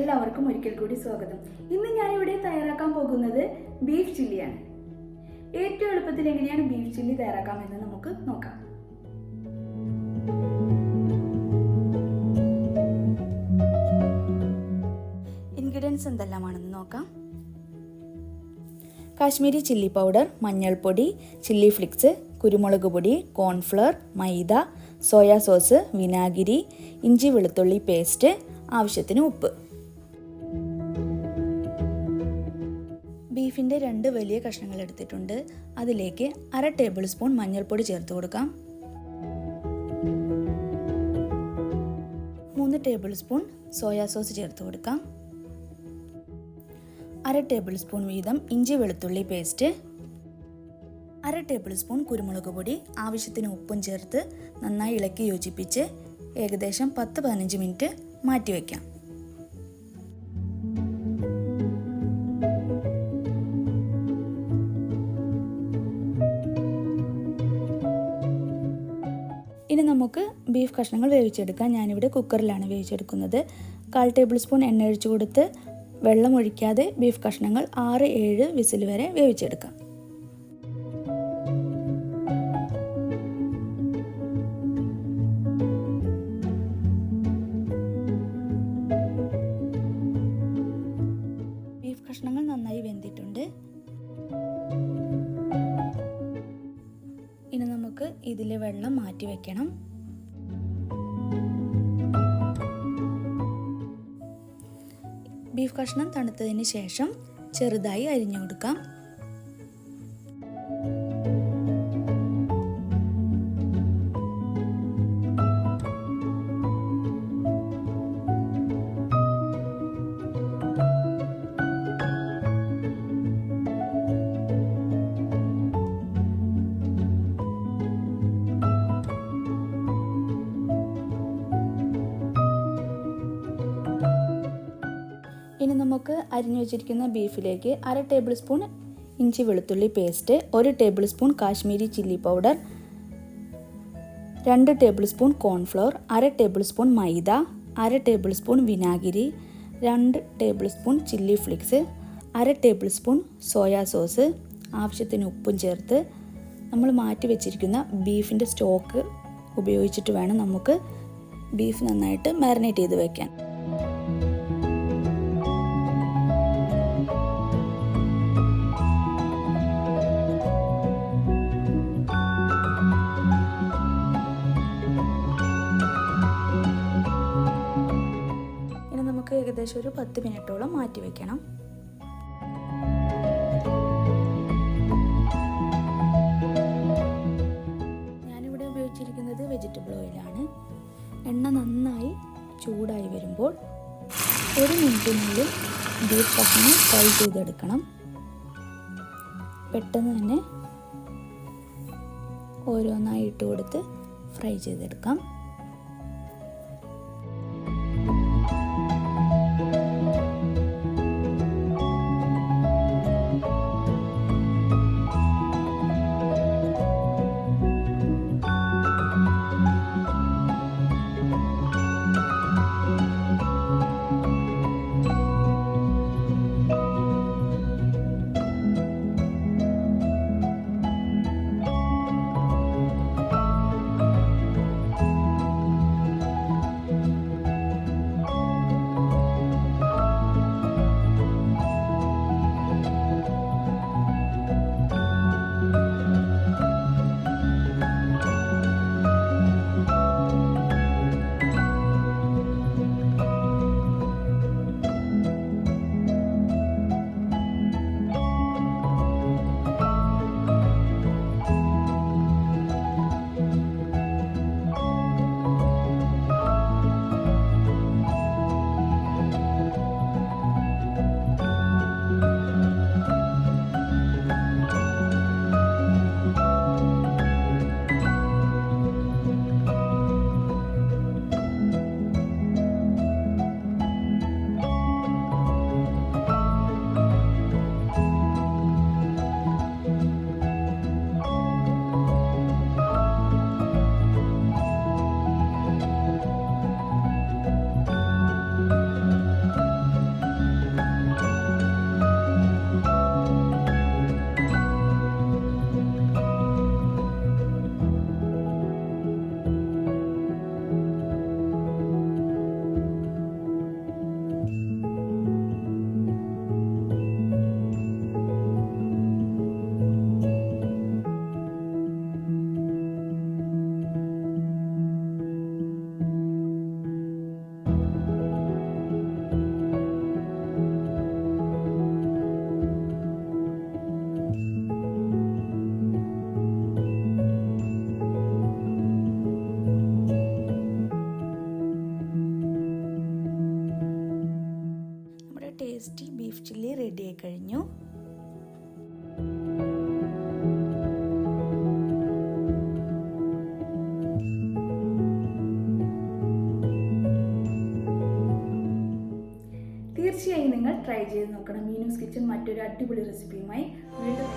എല്ലാവർക്കും ഒരിക്കൽ കൂടി സ്വാഗതം. ഇന്ന് ഞാനിവിടെ തയ്യാറാക്കാൻ പോകുന്നത് ബീഫ് ചില്ലിയാണ്. ഏറ്റവും എളുപ്പത്തിൽ എങ്ങനെയാണ് ബീഫ് ചില്ലി തയ്യാറാക്കാമെന്ന് നമുക്ക് നോക്കാം. ഇൻഗ്രീഡിയൻസ് എന്തെല്ലാമാണെന്ന് നോക്കാം. കാശ്മീരി ചില്ലി പൗഡർ, മഞ്ഞൾപ്പൊടി, ചില്ലി ഫ്ലിക്സ്, കുരുമുളക് പൊടി, കോൺഫ്ലവർ, മൈദ, സോയാ സോസ്, വിനാഗിരി, ഇഞ്ചി വെളുത്തുള്ളി പേസ്റ്റ്, ആവശ്യത്തിന് ഉപ്പ്. ബീഫിൻ്റെ 2 വലിയ കഷ്ണങ്ങൾ എടുത്തിട്ടുണ്ട്. അതിലേക്ക് 1/2 ടേബിൾ സ്പൂൺ മഞ്ഞൾപ്പൊടി ചേർത്ത് കൊടുക്കാം. 3 ടേബിൾ സ്പൂൺ സോയാ സോസ് ചേർത്ത് കൊടുക്കാം. 1/2 ടേബിൾ സ്പൂൺ വീതം ഇഞ്ചി വെളുത്തുള്ളി പേസ്റ്റ്, 1/2 ടേബിൾ സ്പൂൺ കുരുമുളക് പൊടി, ആവശ്യത്തിന് ഉപ്പും ചേർത്ത് നന്നായി ഇളക്കി യോജിപ്പിച്ച് ഏകദേശം 10-15 മിനിറ്റ് മാറ്റിവെക്കാം. ഇനി നമുക്ക് ബീഫ് കഷ്ണങ്ങൾ വേവിച്ചെടുക്കാം. ഞാനിവിടെ കുക്കറിലാണ് വേവിച്ചെടുക്കുന്നത്. 1/4 ടേബിൾ സ്പൂൺ എണ്ണ ഒഴിച്ചു കൊടുത്ത് വെള്ളം ഒഴിക്കാതെ ബീഫ് കഷ്ണങ്ങൾ 6-7 വിസിൽ വരെ വേവിച്ചെടുക്കാം. ബീഫ് കഷ്ണങ്ങൾ നന്നായി വെന്തിട്ടുണ്ട്. ഇനി നമുക്ക് ഇതിലെ വെള്ളം മാറ്റി വെക്കണം. ബീഫ് കഷ്ണം തണുത്തതിന് ശേഷം ചെറുതായി അരിഞ്ഞു കൊടുക്കാം. ഇനി നമുക്ക് അരിഞ്ഞു വെച്ചിരിക്കുന്ന ബീഫിലേക്ക് 1/2 ടേബിൾ സ്പൂൺ ഇഞ്ചി വെളുത്തുള്ളി paste, 1 tablespoon Kashmiri chilli powder, 2 tablespoon cornflour, 1/2 tablespoon maida, 1/2 tablespoon വിനാഗിരി, 2 tablespoon chilli flakes, 1/2 tablespoon soya sauce, ആവശ്യത്തിന് ഉപ്പും ചേർത്ത് നമ്മൾ മാറ്റി വെച്ചിരിക്കുന്ന ബീഫിൻ്റെ സ്റ്റോക്ക് ഉപയോഗിച്ചിട്ട് വേണം നമുക്ക് ബീഫ് നന്നായിട്ട് മാരിനേറ്റ് ചെയ്ത് വയ്ക്കാൻ. ഏകദേശം ഒരു 10 മിനിറ്റോളം മാറ്റി വെക്കണം. ഞാനിവിടെ ഉപയോഗിച്ചിരിക്കുന്നത് വെജിറ്റബിൾ ഓയിലാണ്. എണ്ണ നന്നായി ചൂടായി വരുമ്പോൾ 1 മിനിറ്റിനുള്ളിൽ ബീഫ് കഷ്ണം ഫ്രൈ ചെയ്തെടുക്കണം. പെട്ടെന്ന് തന്നെ ഓരോന്നായി ഇട്ട് കൊടുത്ത് ഫ്രൈ ചെയ്തെടുക്കാം. തീർച്ചയായും നിങ്ങൾ ട്രൈ ചെയ്ത് നോക്കണം. മീനൂസ് കിച്ചൺ മറ്റൊരു അടിപൊളി റെസിപ്പിയുമായി വീണ്ടും